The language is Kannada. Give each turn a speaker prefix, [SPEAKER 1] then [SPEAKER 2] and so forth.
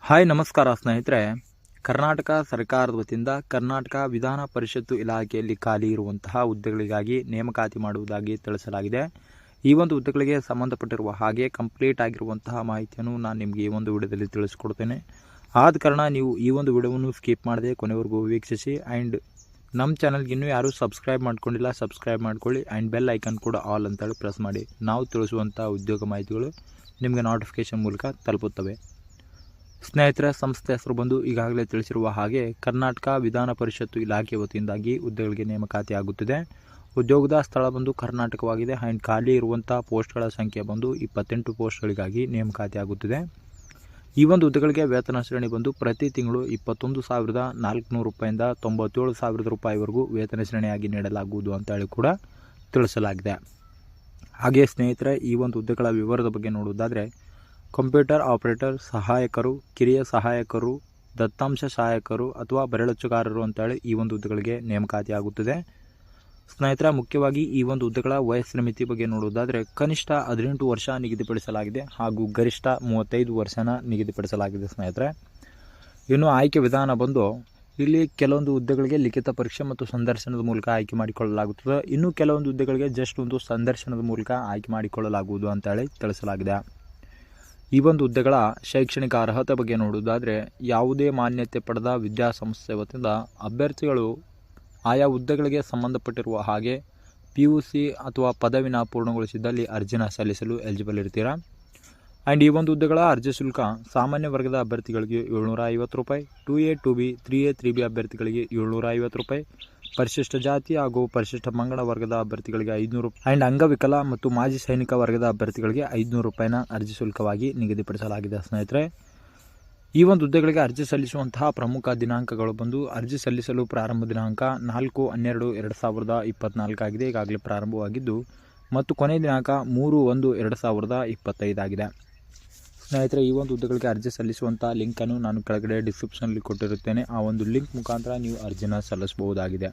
[SPEAKER 1] ಹಾಯ್ ನಮಸ್ಕಾರ ಸ್ನೇಹಿತರೆ. ಕರ್ನಾಟಕ ಸರ್ಕಾರದ ವತಿಯಿಂದ ಕರ್ನಾಟಕ ವಿಧಾನ ಪರಿಷತ್ತು ಇಲಾಖೆಯಲ್ಲಿ ಖಾಲಿ ಇರುವಂತಹ ಹುದ್ದೆಗಳಿಗಾಗಿ ನೇಮಕಾತಿ ಮಾಡುವುದಾಗಿ ತಿಳಿಸಲಾಗಿದೆ. ಈ ಒಂದು ಹುದ್ದೆಗಳಿಗೆ ಸಂಬಂಧಪಟ್ಟಿರುವ ಹಾಗೆ ಕಂಪ್ಲೀಟ್ ಆಗಿರುವಂತಹ ಮಾಹಿತಿಯನ್ನು ನಾನು ನಿಮಗೆ ಈ ಒಂದು ವಿಡಿಯೋದಲ್ಲಿ ತಿಳಿಸ್ಕೊಡ್ತೇನೆ. ಆದ ಕಾರಣ ನೀವು ಈ ಒಂದು ವಿಡಿಯೋವನ್ನು ಸ್ಕಿಪ್ ಮಾಡದೆ ಕೊನೆವರೆಗೂ ವೀಕ್ಷಿಸಿ. ಆ್ಯಂಡ್ ನಮ್ಮ ಚಾನಲ್ಗೆ ಇನ್ನೂ ಯಾರೂ ಸಬ್ಸ್ಕ್ರೈಬ್ ಮಾಡ್ಕೊಂಡಿಲ್ಲ, ಸಬ್ಸ್ಕ್ರೈಬ್ ಮಾಡ್ಕೊಳ್ಳಿ. ಆ್ಯಂಡ್ ಬೆಲ್ ಐಕನ್ ಕೂಡ ಆಲ್ ಅಂತೇಳಿ ಪ್ರೆಸ್ ಮಾಡಿ. ನಾವು ತಿಳಿಸುವಂಥ ಉದ್ಯೋಗ ಮಾಹಿತಿಗಳು ನಿಮಗೆ ನೋಟಿಫಿಕೇಶನ್ ಮೂಲಕ ತಲುಪುತ್ತವೆ. ಸ್ನೇಹಿತರ ಸಂಸ್ಥೆ ಹೆಸರು ಬಂದು ಈಗಾಗಲೇ ತಿಳಿಸಿರುವ ಹಾಗೆ ಕರ್ನಾಟಕ ವಿಧಾನ ಪರಿಷತ್ತು ಇಲಾಖೆ ವತಿಯಿಂದಾಗಿ ಹುದ್ದೆಗಳಿಗೆ ನೇಮಕಾತಿ ಆಗುತ್ತಿದೆ. ಉದ್ಯೋಗದ ಸ್ಥಳ ಬಂದು ಕರ್ನಾಟಕವಾಗಿದೆ. ಆ್ಯಂಡ್ ಖಾಲಿ ಇರುವಂಥ ಪೋಸ್ಟ್ಗಳ ಸಂಖ್ಯೆ ಬಂದು 28 ಪೋಸ್ಟ್ಗಳಿಗಾಗಿ ನೇಮಕಾತಿ ಆಗುತ್ತಿದೆ. ಈ ಒಂದು ಹುದ್ದೆಗಳಿಗೆ ವೇತನ ಶ್ರೇಣಿ ಬಂದು ಪ್ರತಿ ತಿಂಗಳು 21,400 ರೂಪಾಯಿಂದ 97,000 ರೂಪಾಯಿವರೆಗೂ ವೇತನ ಶ್ರೇಣಿಯಾಗಿ ನೀಡಲಾಗುವುದು ಅಂತೇಳಿ ಕೂಡ ತಿಳಿಸಲಾಗಿದೆ. ಹಾಗೆ ಸ್ನೇಹಿತರೆ, ಈ ಒಂದು ಹುದ್ದೆಗಳ ವಿವರದ ಬಗ್ಗೆ ನೋಡುವುದಾದರೆ ಕಂಪ್ಯೂಟರ್ ಆಪರೇಟರ್, ಸಹಾಯಕರು, ಕಿರಿಯ ಸಹಾಯಕರು, ದತ್ತಾಂಶ ಸಹಾಯಕರು ಅಥವಾ ಬೆರಳಚ್ಚುಗಾರರು ಅಂತೇಳಿ ಈ ಒಂದು ಹುದ್ದೆಗಳಿಗೆ ನೇಮಕಾತಿ ಆಗುತ್ತದೆ. ಸ್ನೇಹಿತರ, ಮುಖ್ಯವಾಗಿ ಈ ಒಂದು ಹುದ್ದೆಗಳ ವಯಸ್ಸಿನ ಮಿತಿ ಬಗ್ಗೆ ನೋಡುವುದಾದರೆ ಕನಿಷ್ಠ 18 ವರ್ಷ ನಿಗದಿಪಡಿಸಲಾಗಿದೆ ಹಾಗೂ ಗರಿಷ್ಠ 35 ವರ್ಷನ ನಿಗದಿಪಡಿಸಲಾಗಿದೆ. ಸ್ನೇಹಿತರೆ, ಇನ್ನು ಆಯ್ಕೆ ವಿಧಾನ ಬಂದು ಇಲ್ಲಿ ಕೆಲವೊಂದು ಹುದ್ದೆಗಳಿಗೆ ಲಿಖಿತ ಪರೀಕ್ಷೆ ಮತ್ತು ಸಂದರ್ಶನದ ಮೂಲಕ ಆಯ್ಕೆ ಮಾಡಿಕೊಳ್ಳಲಾಗುತ್ತದೆ. ಇನ್ನು ಕೆಲವೊಂದು ಹುದ್ದೆಗಳಿಗೆ ಜಸ್ಟ್ ಒಂದು ಸಂದರ್ಶನದ ಮೂಲಕ ಆಯ್ಕೆ ಮಾಡಿಕೊಳ್ಳಲಾಗುವುದು ಅಂತೇಳಿ ತಿಳಿಸಲಾಗಿದೆ. ಈ ಒಂದು ಹುದ್ದೆಗಳ ಶೈಕ್ಷಣಿಕ ಅರ್ಹತೆ ಬಗ್ಗೆ ನೋಡುವುದಾದರೆ ಯಾವುದೇ ಮಾನ್ಯತೆ ಪಡೆದ ವಿದ್ಯಾಸಂಸ್ಥೆ ವತಿಯಿಂದ ಅಭ್ಯರ್ಥಿಗಳು ಆಯಾ ಹುದ್ದೆಗಳಿಗೆ ಸಂಬಂಧಪಟ್ಟಿರುವ ಹಾಗೆ PUC ಅಥವಾ ಪದವಿನ ಪೂರ್ಣಗೊಳಿಸಿದ್ದಲ್ಲಿ ಅರ್ಜಿನ ಸಲ್ಲಿಸಲು ಎಲಿಜಿಬಲ್ ಇರ್ತೀರಾ. ಆ್ಯಂಡ್ ಈ ಒಂದು ಹುದ್ದೆಗಳ ಅರ್ಜಿ ಶುಲ್ಕ ಸಾಮಾನ್ಯ ವರ್ಗದ ಅಭ್ಯರ್ಥಿಗಳಿಗೆ 750 ರೂಪಾಯಿ, 2A 2B 3A 3B ಅಭ್ಯರ್ಥಿಗಳಿಗೆ 750 ರೂಪಾಯಿ, ಪರಿಶಿಷ್ಟ ಜಾತಿ ಹಾಗೂ ಪರಿಶಿಷ್ಟ ಪಂಗಡ ವರ್ಗದ ಅಭ್ಯರ್ಥಿಗಳಿಗೆ 500 ರೂಪಾಯಿ, ಆ್ಯಂಡ್ ಅಂಗವಿಕಲ ಮತ್ತು ಮಾಜಿ ಸೈನಿಕ ವರ್ಗದ ಅಭ್ಯರ್ಥಿಗಳಿಗೆ 500 ರೂಪಾಯಿನ ಅರ್ಜಿ ಶುಲ್ಕವಾಗಿ ನಿಗದಿಪಡಿಸಲಾಗಿದೆ. ಸ್ನೇಹಿತರೆ, ಈ ಒಂದು ಹುದ್ದೆಗಳಿಗೆ ಅರ್ಜಿ ಸಲ್ಲಿಸುವಂತಹ ಪ್ರಮುಖ ದಿನಾಂಕಗಳು ಬಂದು ಅರ್ಜಿ ಸಲ್ಲಿಸಲು ಪ್ರಾರಂಭ ದಿನಾಂಕ 4/12/2024 ಆಗಿದೆ, ಈಗಾಗಲೇ ಪ್ರಾರಂಭವಾಗಿದ್ದು, ಮತ್ತು ಕೊನೆಯ ದಿನಾಂಕ 3/1/2025 ಆಗಿದೆ. ಸ್ನೇಹಿತರೆ, ಈ ಒಂದು ಹುದ್ದೆಗಳಿಗೆ ಅರ್ಜಿ ಸಲ್ಲಿಸುವಂಥ ಲಿಂಕನ್ನು ನಾನು ಕೆಳಗಡೆ ಡಿಸ್ಕ್ರಿಪ್ಷನಲ್ಲಿ ಕೊಟ್ಟಿರುತ್ತೇನೆ. ಆ ಒಂದು ಲಿಂಕ್ ಮುಖಾಂತರ ನೀವು ಅರ್ಜಿನ ಸಲ್ಲಿಸಬಹುದಾಗಿದೆ.